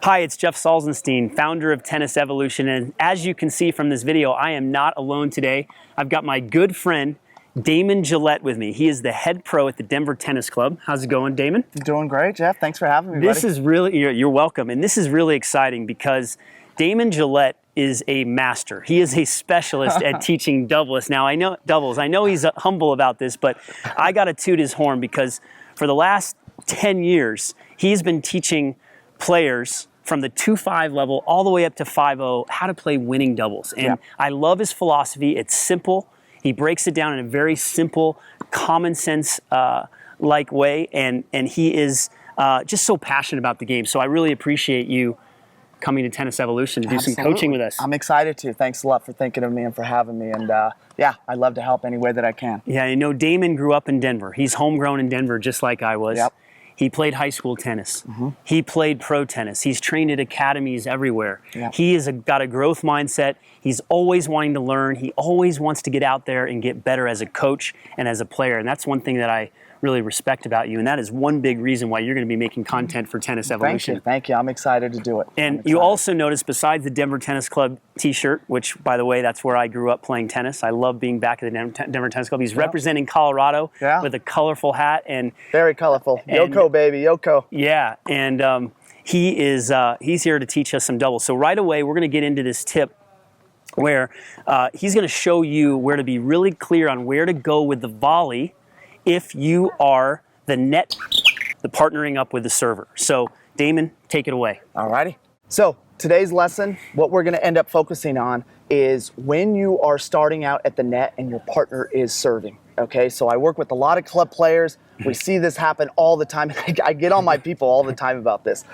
Hi, it's Jeff Salzenstein, founder of Tennis Evolution, and as you can see from this video, I am not alone today. I've got my good friend, Damon Gillette with me. He is the head pro at the Denver Tennis Club. How's it going, Damon? Doing great, Jeff. Thanks for having me, This buddy. is really, you're welcome, and this is really exciting because Damon Gillette is a master. He is a specialist at teaching doubles. Now, I know he's humble about this, but I got to toot his horn because for the last 10 years, he's been teaching players from the 2-5 level all the way up to 5-0 how to play winning doubles. And I love his philosophy. It's simple. He breaks it down in a very simple, common sense like way, and he is just so passionate about the game. So I really appreciate you coming to Tennis Evolution to do some coaching with us. I'm excited to. Thanks a lot for thinking of me and for having me. And yeah, I'd love to help any way that I can. Yeah, you know, Damon grew up in Denver. He's homegrown in Denver just like I was. Yep. He played high school tennis. He played pro tennis. He's trained at academies everywhere. Yep. He has got a growth mindset. He's always wanting to learn. He always wants to get out there and get better as a coach and as a player. And that's one thing that I really respect about you. And that is one big reason why you're going to be making content for Tennis Evolution. Thank you. I'm excited to do it. And you also notice, besides the Denver Tennis Club t-shirt, which, by the way, that's where I grew up playing tennis. I love being back at the Denver Tennis Club. He's representing Colorado with a colorful hat. And very colorful. Yoko, baby, Yoko. Yeah, and he's here to teach us some doubles. So right away, we're going to get into this tip where he's going to show you where to be really clear on where to go with the volley if you are the partnering up with the server. So Damon, take it away. All righty. So today's lesson, what we're going to end up focusing on is when you are starting out at the net and your partner is serving. Okay, so I work with a lot of club players. We see this happen all the time. I get on my people all the time about this.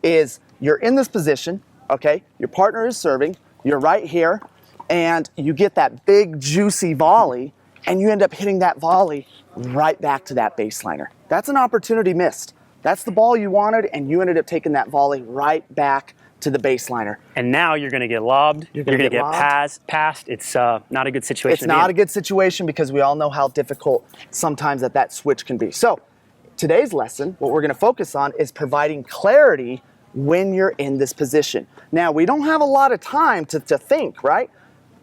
Is you're in this position, okay, your partner is serving, you're right here, and you get that big juicy volley, and you end up hitting that volley right back to that baseliner. That's an opportunity missed. That's the ball you wanted, and you ended up taking that volley right back to the baseliner. And now you're going to get lobbed. You're going to get passed. It's not a good situation. It's not a good situation because we all know how difficult sometimes that switch can be. So today's lesson, what we're going to focus on is providing clarity when you're in this position. Now, we don't have a lot of time to think, right?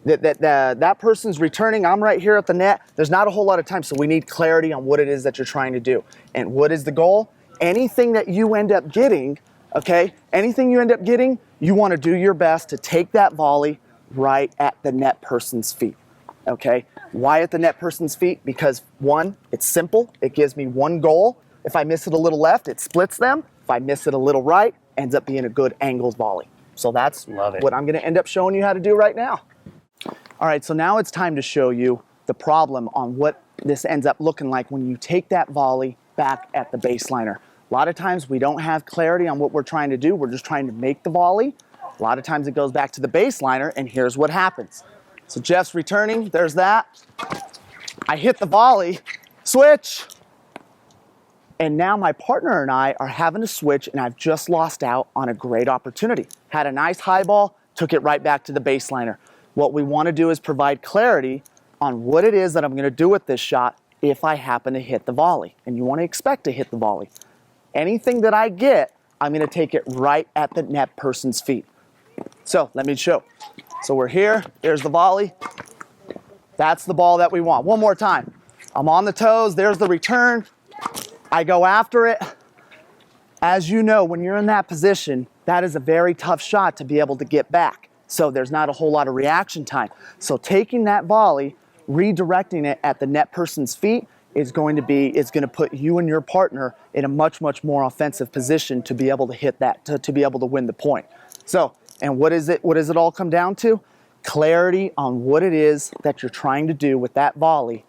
That person's returning, I'm right here at the net. There's not a whole lot of time, so we need clarity on what it is that you're trying to do. And what is the goal? Anything that you end up getting, okay, you want to do your best to take that volley right at the net person's feet, okay? Why at the net person's feet? Because one, it's simple. It gives me one goal. If I miss it a little left, it splits them. If I miss it a little right, ends up being a good angled volley. So that's what I'm going to end up showing you how to do right now. All right, so now it's time to show you the problem on what this ends up looking like when you take that volley back at the baseliner. A lot of times we don't have clarity on what we're trying to do. We're just trying to make the volley. A lot of times it goes back to the baseliner, and here's what happens. So Jeff's returning, there's that. I hit the volley, switch. And now my partner and I are having to switch, and I've just lost out on a great opportunity. Had a nice high ball, took it right back to the baseliner. What we want to do is provide clarity on what it is that I'm going to do with this shot if I happen to hit the volley. And you want to expect to hit the volley. Anything that I get, I'm going to take it right at the net person's feet. So let me show. So we're here. There's the volley. That's the ball that we want. One more time. I'm on the toes. There's the return. I go after it. As you know, when you're in that position, that is a very tough shot to be able to get back. So there's not a whole lot of reaction time. So taking that volley, redirecting it at the net person's feet is going to put you and your partner in a much, much more offensive position to be able to hit that, to be able to win the point. So, and what does it all come down to? Clarity on what it is that you're trying to do with that volley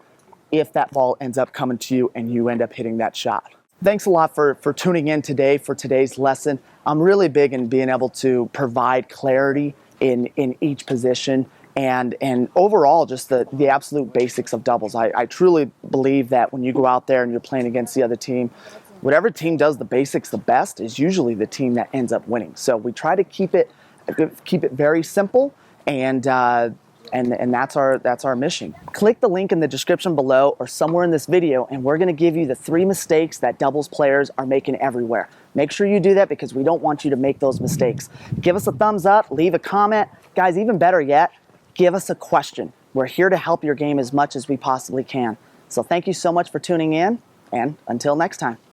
if that ball ends up coming to you and you end up hitting that shot. Thanks a lot for tuning in today for today's lesson. I'm really big in being able to provide clarity in each position and overall just the absolute basics of doubles. I truly believe that when you go out there and you're playing against the other team, whatever team does the basics the best is usually the team that ends up winning. So we try to keep it very simple and that's our mission. Click the link in the description below or somewhere in this video and we're going to give you the 3 mistakes that doubles players are making everywhere. Make sure you do that because we don't want you to make those mistakes. Give us a thumbs up, leave a comment. Guys, even better yet, give us a question. We're here to help your game as much as we possibly can. So thank you so much for tuning in, and until next time.